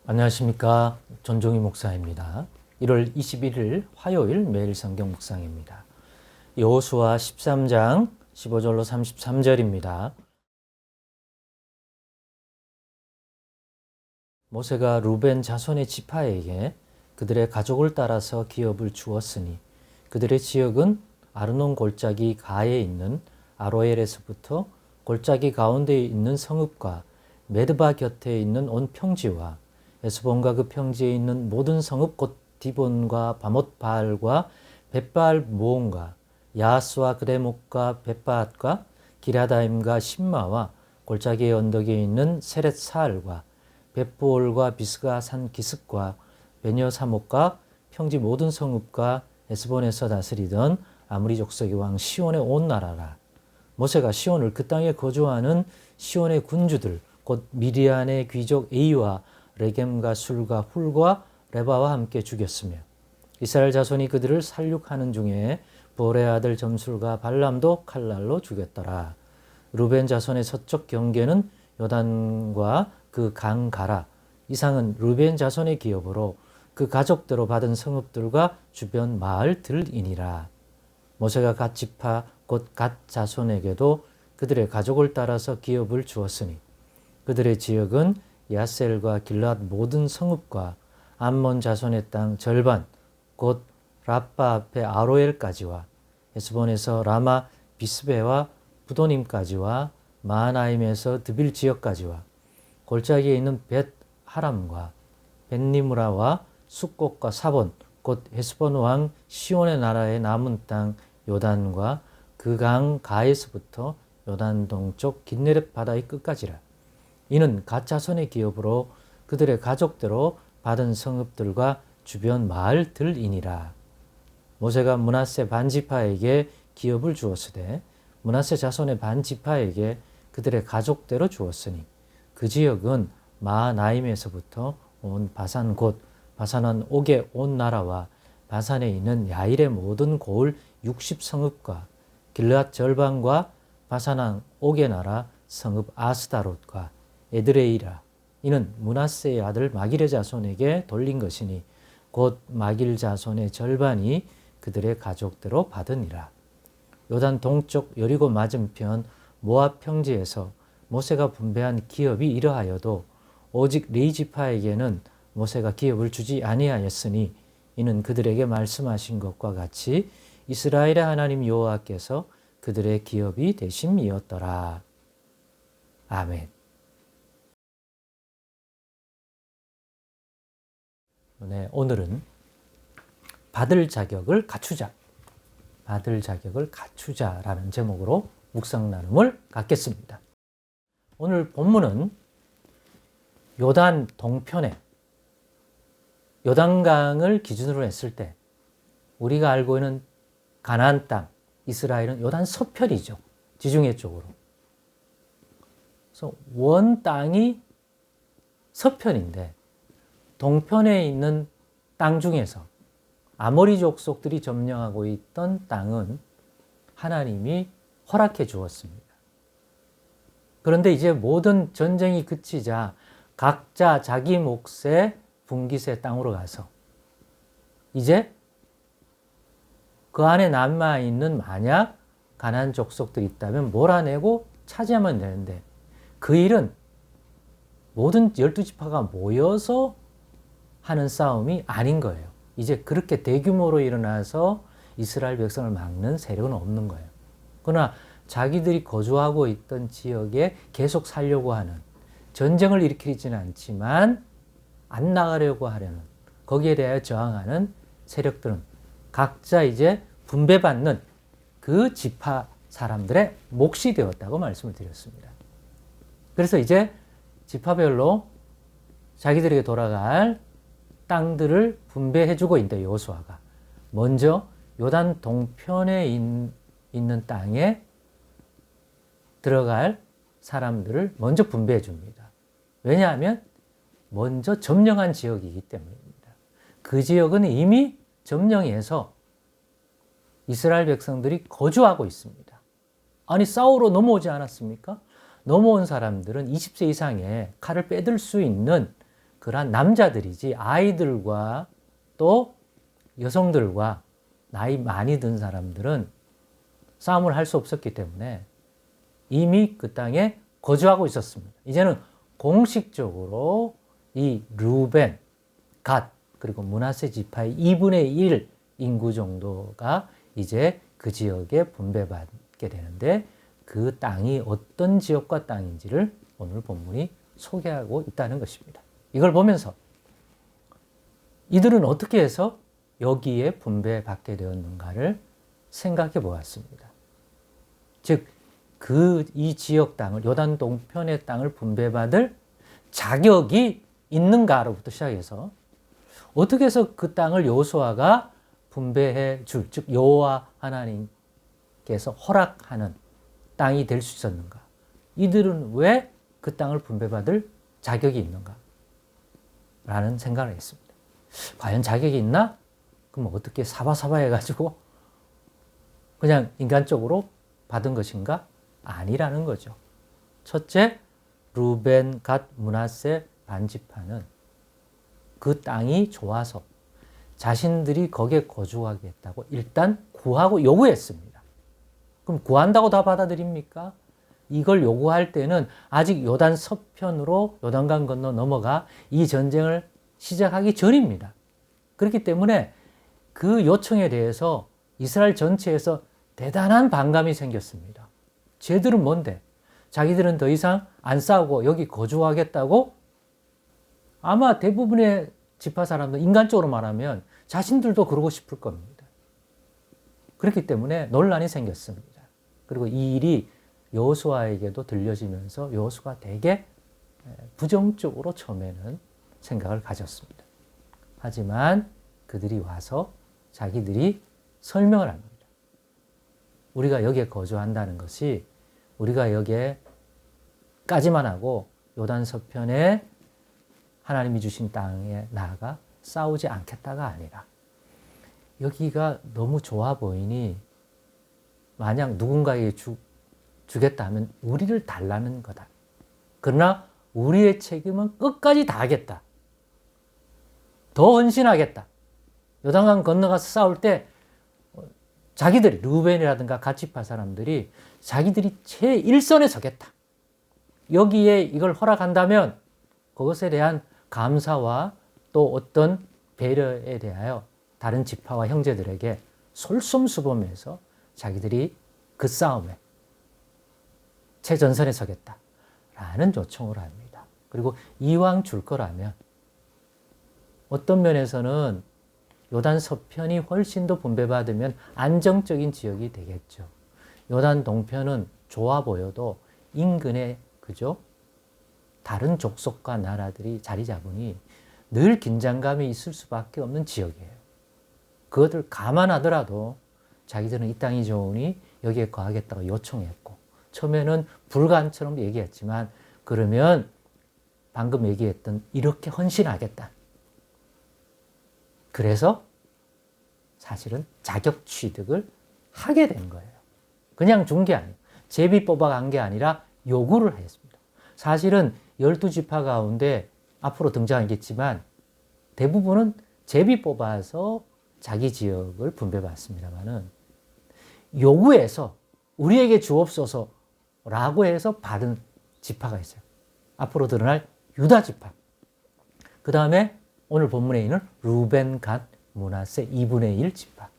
안녕하십니까. 전종희 목사입니다. 1월 21일 화요일 매일 성경 묵상입니다. 여호수아 13장 15절로 33절입니다. 모세가 루벤 자손의 지파에게 그들의 가족을 따라서 기업을 주었으니 그들의 지역은 아르논 골짜기 가에 있는 아로엘에서부터 골짜기 가운데에 있는 성읍과 메드바 곁에 있는 온 평지와 에스본과 그 평지에 있는 모든 성읍 곧 디본과 바못바알과 벳바알 모온과 야하스와 그레목과 벳바앗과 기라다임과 신마와 골짜기의 언덕에 있는 세렛사알과 벳부올과 비스가 산 기슭과 베녀사목과 평지 모든 성읍과 에스본에서 다스리던 아므리 족속의 왕 시온의 온 나라라. 모세가 시온을 그 땅에 거주하는 시온의 군주들 곧 미디안의 귀족 에이와 레겜과 술과 훌과 레바와 함께 죽였으며 이스라엘 자손이 그들을 살육하는 중에 보레 아들 점술과 발람도 칼날로 죽였더라. 루벤 자손의 서쪽 경계는 요단과 그 강 가라. 이상은 루벤 자손의 기업으로 그 가족대로 받은 성읍들과 주변 마을들이니라. 모세가 갓 지파 곧 갓 자손에게도 그들의 가족을 따라서 기업을 주었으니 그들의 지역은 야셀과 길랏 모든 성읍과 암몬 자손의 땅 절반 곧 라빠 앞에 아로엘까지와 에스본에서 라마 비스베와 부도님까지와 마하나임에서 드빌 지역까지와 골짜기에 있는 벳 하람과 벳니무라와 숫곡과 사본 곧 헤스본 왕 시온의 나라의 남은 땅 요단과 그 강 가에서부터 요단 동쪽 긴네렛 바다의 끝까지라. 이는 갓 자손의 기업으로 그들의 가족대로 받은 성읍들과 주변 마을들이니라. 모세가 므낫세 반지파에게 기업을 주었으되 므낫세 자손의 반지파에게 그들의 가족대로 주었으니 그 지역은 마하나임에서부터 온 바산 곧 바산한 옥의 온 나라와 바산에 있는 야일의 모든 고을 60성읍과 길앗 절반과 바산한 옥의 나라 성읍 아스다롯과 에드레이라. 이는 므낫세의 아들 마길의 자손에게 돌린 것이니 곧 마길 자손의 절반이 그들의 가족대로 받으니라. 요단 동쪽 여리고 맞은편 모압 평지에서 모세가 분배한 기업이 이러하여도 오직 레위 지파에게는 모세가 기업을 주지 아니하였으니 이는 그들에게 말씀하신 것과 같이 이스라엘의 하나님 여호와께서 그들의 기업이 되심이었더라. 아멘. 네, 오늘은 받을 자격을 갖추자. 받을 자격을 갖추자라는 제목으로 묵상 나눔을 갖겠습니다. 오늘 본문은 요단 동편에 요단강을 기준으로 했을 때 우리가 알고 있는 가나안 땅, 이스라엘은 요단 서편이죠. 지중해 쪽으로. 그래서 원 땅이 서편인데 동편에 있는 땅 중에서 아모리 족속들이 점령하고 있던 땅은 하나님이 허락해 주었습니다. 그런데 이제 모든 전쟁이 그치자 각자 자기 몫의 분깃의 땅으로 가서 이제 그 안에 남아있는 만약 가나안 족속들이 있다면 몰아내고 차지하면 되는데 그 일은 모든 12지파가 모여서 하는 싸움이 아닌 거예요. 이제 그렇게 대규모로 일어나서 이스라엘 백성을 막는 세력은 없는 거예요. 그러나 자기들이 거주하고 있던 지역에 계속 살려고 하는, 전쟁을 일으키지는 않지만 안 나가려고 하려는, 거기에 대하여 저항하는 세력들은 각자 이제 분배받는 그 지파 사람들의 몫이 되었다고 말씀을 드렸습니다. 그래서 이제 지파별로 자기들에게 돌아갈 땅들을 분배해주고 있는데 여호수아가 먼저 요단 동편에 있는 땅에 들어갈 사람들을 먼저 분배해 줍니다. 왜냐하면 먼저 점령한 지역이기 때문입니다. 그 지역은 이미 점령해서 이스라엘 백성들이 거주하고 있습니다. 아니 싸우러 넘어오지 않았습니까? 넘어온 사람들은 20세 이상의 칼을 빼들 수 있는 그러한 남자들이지 아이들과 또 여성들과 나이 많이 든 사람들은 싸움을 할 수 없었기 때문에 이미 그 땅에 거주하고 있었습니다. 이제는 공식적으로 이 르우벤, 갓, 그리고 므낫세 지파의 2분의 1 인구 정도가 이제 그 지역에 분배받게 되는데 그 땅이 어떤 지역과 땅인지를 오늘 본문이 소개하고 있다는 것입니다. 이걸 보면서 이들은 어떻게 해서 여기에 분배받게 되었는가를 생각해 보았습니다. 즉, 이 지역 땅을, 요단 동편의 땅을 분배받을 자격이 있는가로부터 시작해서 어떻게 해서 그 땅을 여호수아가 분배해 줄, 즉 여호와 하나님께서 허락하는 땅이 될 수 있었는가? 이들은 왜 그 땅을 분배받을 자격이 있는가? 라는 생각을 했습니다. 과연 자격이 있나? 그럼 어떻게 사바사바 해가지고 그냥 인간적으로 받은 것인가? 아니라는 거죠. 첫째, 르우벤, 갓, 므낫세 반지파는 그 땅이 좋아서 자신들이 거기에 거주하겠다고 일단 구하고 요구했습니다. 그럼 구한다고 다 받아들입니까? 이걸 요구할 때는 아직 요단 서편으로 요단강 건너 넘어가 이 전쟁을 시작하기 전입니다. 그렇기 때문에 그 요청에 대해서 이스라엘 전체에서 대단한 반감이 생겼습니다. 쟤들은 뭔데? 자기들은 더 이상 안 싸우고 여기 거주하겠다고? 아마 대부분의 지파 사람들, 인간적으로 말하면 자신들도 그러고 싶을 겁니다. 그렇기 때문에 논란이 생겼습니다. 그리고 이 일이 여호수아에게도 들려지면서 여호수아가 되게 부정적으로 처음에는 생각을 가졌습니다. 하지만 그들이 와서 자기들이 설명을 합니다. 우리가 여기에 거주한다는 것이 우리가 여기에까지만 하고 요단 서편에 하나님이 주신 땅에 나아가 싸우지 않겠다가 아니라 여기가 너무 좋아 보이니 만약 누군가에게 주겠다 하면 우리를 달라는 거다. 그러나 우리의 책임은 끝까지 다하겠다. 더 헌신하겠다. 요단강 건너가서 싸울 때 자기들이 르우벤이라든가 갓지파 사람들이 자기들이 제1선에 서겠다. 여기에 이걸 허락한다면 그것에 대한 감사와 또 어떤 배려에 대하여 다른 지파와 형제들에게 솔선수범해서 자기들이 그 싸움에 최전선에 서겠다라는 요청을 합니다. 그리고 이왕 줄 거라면 어떤 면에서는 요단 서편이 훨씬 더 분배받으면 안정적인 지역이 되겠죠. 요단 동편은 좋아 보여도 인근에 그죠? 다른 족속과 나라들이 자리 잡으니 늘 긴장감이 있을 수밖에 없는 지역이에요. 그것을 감안하더라도 자기들은 이 땅이 좋으니 여기에 거하겠다고 요청했고 처음에는 불가능처럼 얘기했지만 그러면 방금 얘기했던 이렇게 헌신하겠다. 그래서 사실은 자격 취득을 하게 된 거예요. 그냥 준 게 아니에요. 제비 뽑아간 게 아니라 요구를 했습니다. 사실은 12지파 가운데 앞으로 등장하겠지만 대부분은 제비 뽑아서 자기 지역을 분배받습니다만은 요구해서 우리에게 주옵소서라고 해서 받은 지파가 있어요. 앞으로 드러날 유다 지파. 그 다음에 오늘 본문에 있는 르우벤, 갓, 므낫세 2분의 1 지파.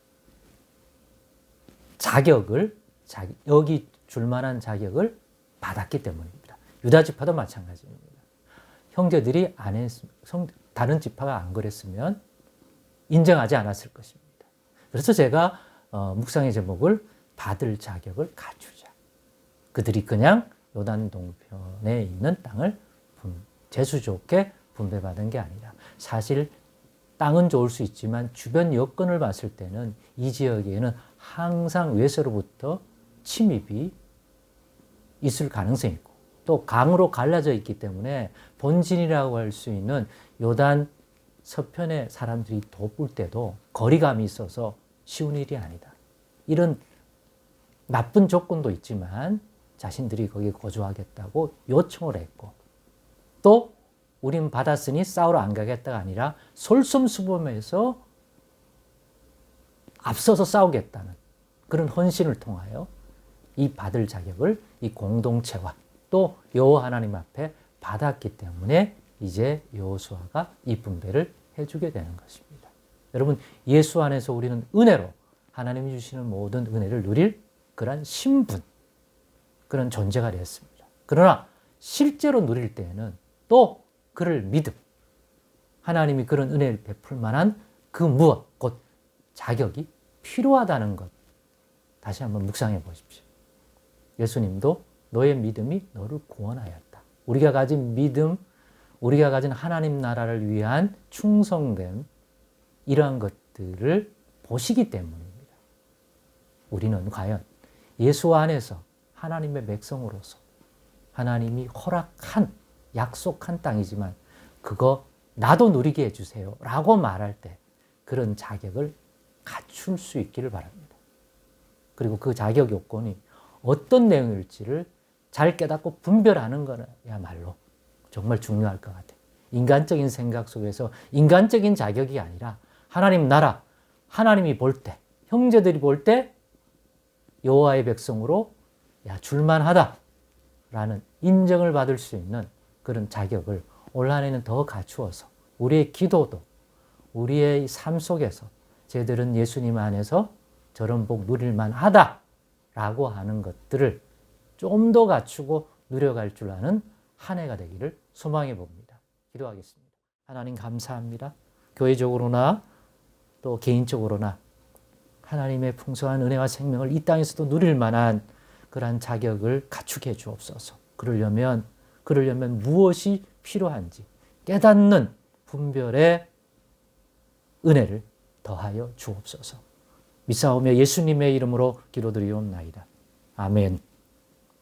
자격을 여기 줄 만한 자격을 받았기 때문입니다. 유다 지파도 마찬가지입니다. 형제들이 안 했으면, 다른 지파가 안 그랬으면 인정하지 않았을 것입니다. 그래서 제가 묵상의 제목을 받을 자격을 갖추자. 그들이 그냥 요단 동편에 있는 땅을 재수 좋게 분배받은 게 아니라 사실 땅은 좋을 수 있지만 주변 여건을 봤을 때는 이 지역에는 항상 외세로부터 침입이 있을 가능성이 있고 또 강으로 갈라져 있기 때문에 본진이라고 할 수 있는 요단 서편의 사람들이 돕을 때도 거리감이 있어서 쉬운 일이 아니다. 이런 나쁜 조건도 있지만 자신들이 거기에 거주하겠다고 요청을 했고 또 우린 받았으니 싸우러 안 가겠다가 아니라 솔선수범해서 앞서서 싸우겠다는 그런 헌신을 통하여 이 받을 자격을 이 공동체와 또 여호와 하나님 앞에 받았기 때문에 이제 여호수아가 이 분배를 해주게 되는 것입니다. 여러분, 예수 안에서 우리는 은혜로 하나님이 주시는 모든 은혜를 누릴 그런 신분, 그런 존재가 되었습니다. 그러나 실제로 누릴 때에는 또 그를 믿음, 하나님이 그런 은혜를 베풀 만한 그 무엇, 곧 자격이 필요하다는 것, 다시 한번 묵상해 보십시오. 예수님도 너의 믿음이 너를 구원하였다. 우리가 가진 믿음, 우리가 가진 하나님 나라를 위한 충성됨, 이러한 것들을 보시기 때문입니다. 우리는 과연 예수 안에서 하나님의 백성으로서 하나님이 허락한, 약속한 땅이지만 그거 나도 누리게 해주세요 라고 말할 때 그런 자격을 갖출 수 있기를 바랍니다. 그리고 그 자격 요건이 어떤 내용일지를 잘 깨닫고 분별하는 거야말로 정말 중요할 것 같아요. 인간적인 생각 속에서 인간적인 자격이 아니라 하나님 나라, 하나님이 볼 때, 형제들이 볼 때 여호와의 백성으로 줄만하다 라는 인정을 받을 수 있는 그런 자격을 올 한해는 더 갖추어서 우리의 기도도 우리의 삶 속에서 쟤들은 예수님 안에서 저런 복 누릴만 하다라고 하는 것들을 좀 더 갖추고 누려갈 줄 아는 한 해가 되기를 소망해 봅니다. 기도하겠습니다. 하나님 감사합니다. 교회적으로나 또 개인적으로나 하나님의 풍성한 은혜와 생명을 이 땅에서도 누릴 만한 그러한 자격을 갖추게 해 주옵소서. 그러려면 무엇이 필요한지 깨닫는 분별의 은혜를 더하여 주옵소서. 미사오며 예수님의 이름으로 기도드리옵나이다. 아멘.